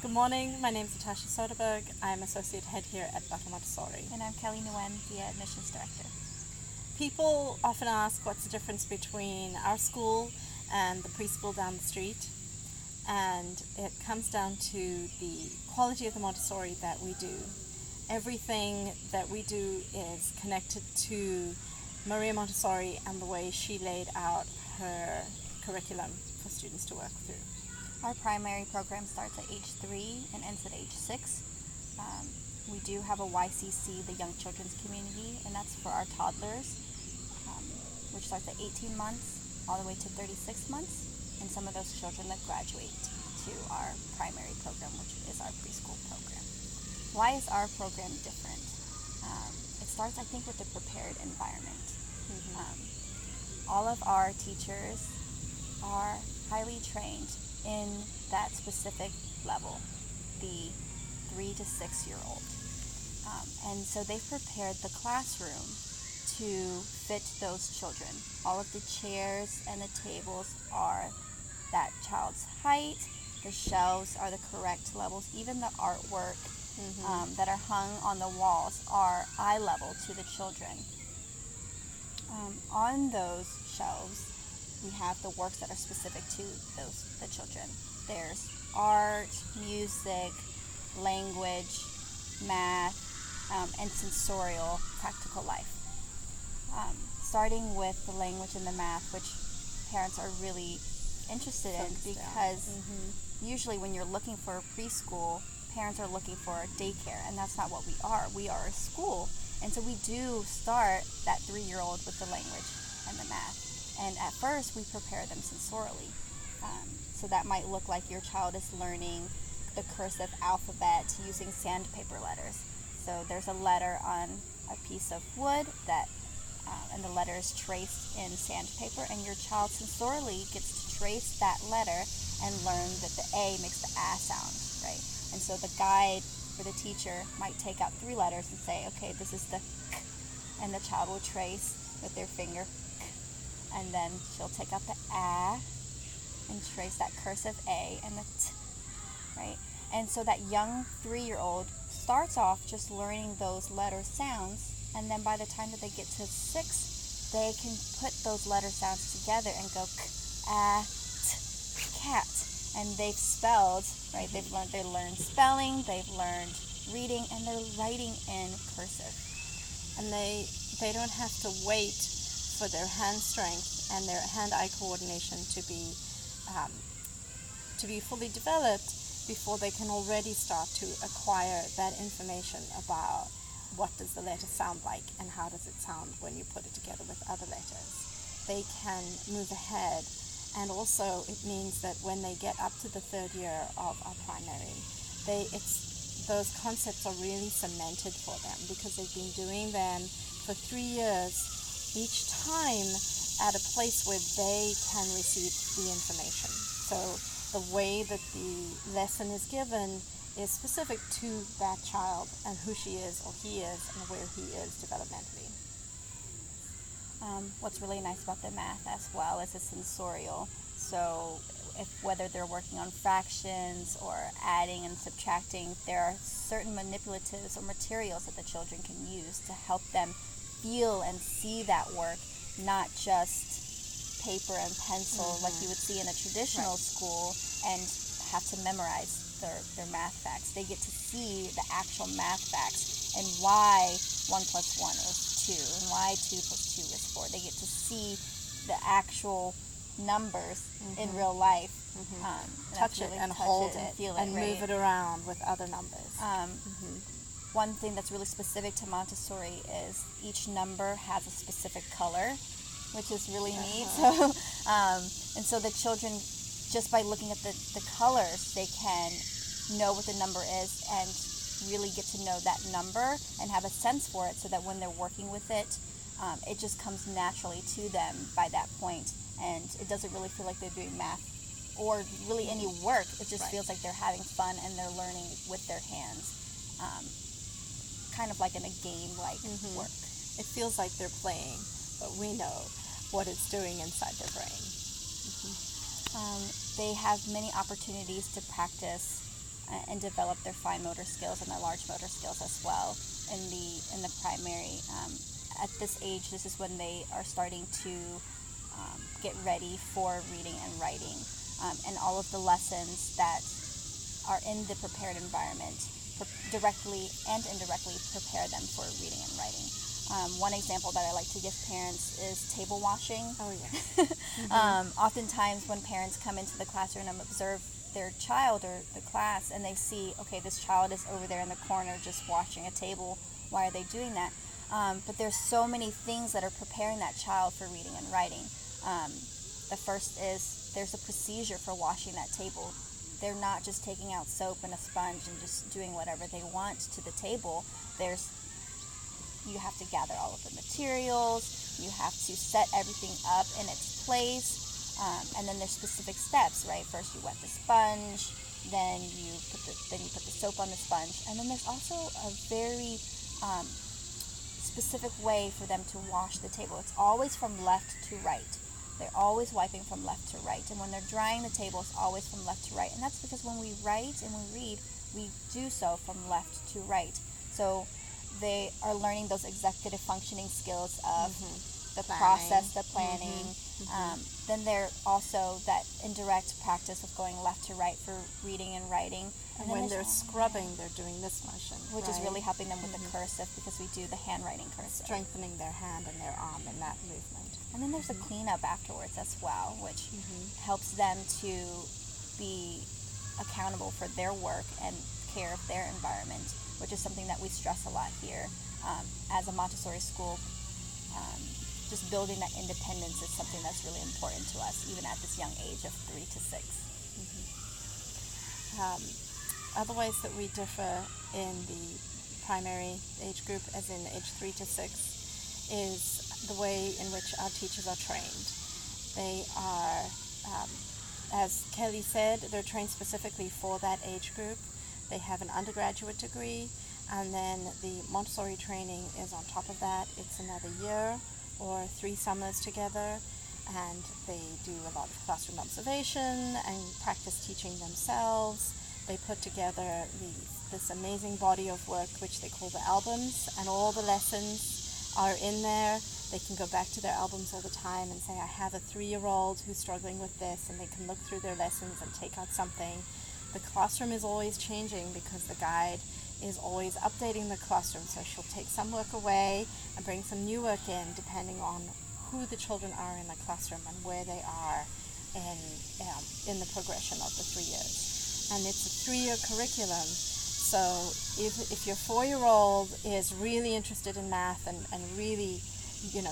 Good morning, my name is Natasha Soderberg. I'm Associate Head here at Montessori. And I'm Nguyen, the Admissions Director. People often ask what's the difference between our school and the preschool down the street, and it comes down to the quality of the Montessori that we do. Everything that we do is connected to Maria Montessori and the way she laid out her curriculum for students to work through. Our primary program starts at age 3 and ends at age 6. We do have a YCC, the Young Children's Community, and that's for our toddlers, which starts at 18 months all the way to 36 months, and some of those children that graduate to our primary program, which is our preschool program. Why is our program different? It starts, I think, with the prepared environment. All of our teachers are highly trained in that specific level, the 3 to 6 year old. And so they've prepared the classroom to fit those children. All of the chairs and the tables are that child's height, the shelves are the correct levels, even the artwork that are hung on the walls are eye level to the children. On those shelves, we have the works that are specific to the children. There's art, music, language, math, and sensorial practical life. Starting with the language and the math, which parents are really interested in, because usually when you're looking for a preschool, parents are looking for a daycare, and that's not what we are. We are a school, and so we do start that 3-year-old with the language and the math. And at first, we prepare them sensorially. So that might look like your child is learning the cursive alphabet using sandpaper letters. So there's a letter on a piece of wood that, and the letter is traced in sandpaper, and your child sensorially gets to trace that letter and learn that the A makes the A sound, right? And so the guide for the teacher might take out 3 letters and say, okay, this is the K, and the child will trace with their finger, and then she'll take out the A and trace that cursive A and the T, right? And so that young 3-year-old starts off just learning those letter sounds, and then by the time that they get to 6, they can put those letter sounds together and go K, A, T, cat. And they've spelled, right? They learned spelling, they've learned reading, and they're writing in cursive. And they don't have to wait for their hand strength and their hand-eye coordination to be fully developed before they can already start to acquire that information about what does the letter sound like and how does it sound when you put it together with other letters. They can move ahead, and also it means that when they get up to the 3rd year of our primary, those concepts are really cemented for them because they've been doing them for 3 years, each time at a place where they can receive the information. So the way that the lesson is given is specific to that child and who she is or he is and where he is developmentally. What's really nice about the math as well is it's sensorial. So whether they're working on fractions or adding and subtracting, there are certain manipulatives or materials that the children can use to help them feel and see that work, not just paper and pencil like you would see in a traditional school and have to memorize their math facts. They get to see the actual math facts and why 1 plus 1 is 2 and why 2 plus 2 is 4. They get to see the actual numbers in real life. Touch it and hold it feel and it, right? move it around with other numbers. One thing that's really specific to Montessori is each number has a specific color, which is really neat. So, and so the children, just by looking at the colors, they can know what the number is and really get to know that number and have a sense for it, so that when they're working with it, it just comes naturally to them by that point, and it doesn't really feel like they're doing math or really any work. It just feels like they're having fun and they're learning with their hands, kind of like in a game-like work. It feels like they're playing, but we know what it's doing inside their brain. They have many opportunities to practice and develop their fine motor skills and their large motor skills as well in the primary. At this age, this is when they are starting to get ready for reading and writing, and all of the lessons that are in the prepared environment directly and indirectly prepare them for reading and writing. One example that I like to give parents is table washing. Oh, yeah. Oftentimes when parents come into the classroom and observe their child or the class, and they see, okay, this child is over there in the corner just washing a table. Why are they doing that? But there's so many things that are preparing that child for reading and writing. The first is there's a procedure for washing that table. They're not just taking out soap and a sponge and just doing whatever they want to the table. You have to gather all of the materials, you have to set everything up in its place, and then there's specific steps, right? First you wet the sponge, then you put the soap on the sponge, and then there's also a very specific way for them to wash the table. It's always from left to right. They're always wiping from left to right, and when they're drying the table, it's always from left to right. And that's because when we write and we read, we do so from left to right. So they are learning those executive functioning skills of the process, the planning. Then they're also that indirect practice of going left to right for reading and writing. And when they're scrubbing, they're doing this motion, which is really helping them with the cursive, because we do the handwriting cursive. Strengthening their hand and their arm in that movement. And then there's a cleanup afterwards as well, which helps them to be accountable for their work and care of their environment, which is something that we stress a lot here. As a Montessori school, just building that independence is something that's really important to us, even at this young age of 3 to 6. Other ways that we differ in the primary age group, as in age 3 to 6, is the way in which our teachers are trained. They are, as Kelly said, they're trained specifically for that age group. They have an undergraduate degree, and then the Montessori training is on top of that. It's another year or 3 summers together, and they do a lot of classroom observation and practice teaching themselves. They put together this amazing body of work, which they call the albums, and all the lessons are in there. They can go back to their albums all the time and say, I have a 3-year-old who's struggling with this, and they can look through their lessons and take out something. The classroom is always changing because the guide is always updating the classroom, so she'll take some work away and bring some new work in, depending on who the children are in the classroom and where they are in the progression of the 3 years. And it's a 3-year curriculum, so if your 4-year-old is really interested in math and really,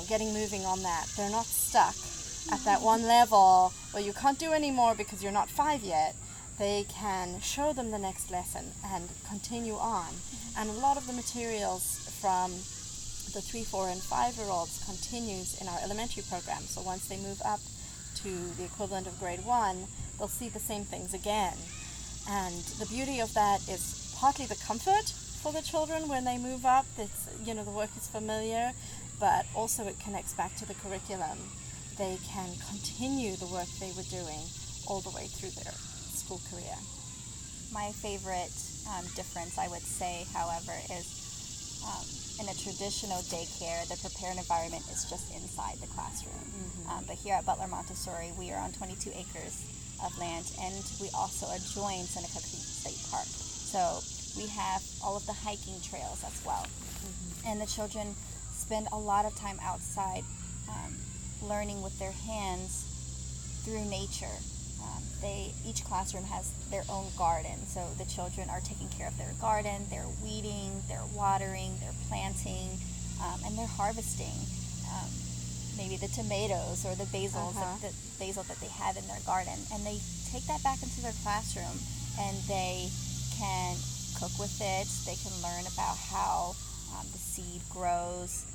getting moving on that, they're not stuck at that one level where you can't do any more because you're not 5 yet. They can show them the next lesson and continue on. And a lot of the materials from the 3, 4, and 5-year-olds continues in our elementary program. So once they move up to the equivalent of grade 1, they'll see the same things again. And the beauty of that is partly the comfort for the children when they move up. It's, the work is familiar, but also it connects back to the curriculum. They can continue the work they were doing all the way through their school career. My favorite difference, I would say, however, is in a traditional daycare, the prepared environment is just inside the classroom. But here at Butler Montessori, we are on 22 acres of land, and we also adjoin Seneca Creek State Park. So we have all of the hiking trails as well. And the children spend a lot of time outside learning with their hands through nature. Each classroom has their own garden, so the children are taking care of their garden, they're weeding, they're watering, they're planting, and they're harvesting maybe the tomatoes or the basil that they have in their garden, and they take that back into their classroom, and they can cook with it. They can learn about how the seed grows,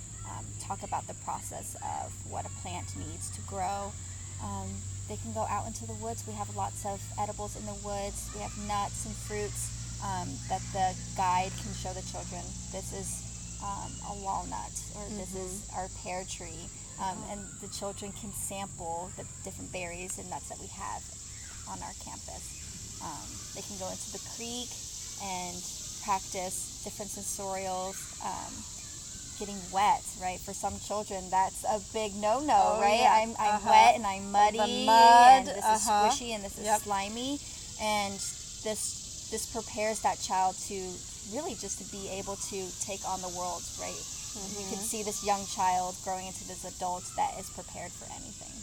talk about the process of what a plant needs to grow. They can go out into the woods. We have lots of edibles in the woods. We have nuts and fruits that the guide can show the children. This is a walnut, or this is our pear tree. And the children can sample the different berries and nuts that we have on our campus. They can go into the creek and practice different sensorials. Getting wet, right? For some children, that's a big no-no, right? Yeah. I'm wet and I'm muddy, the mud, and this is squishy and this is slimy, and this prepares that child to really just to be able to take on the world, right? You can see this young child growing into this adult that is prepared for anything.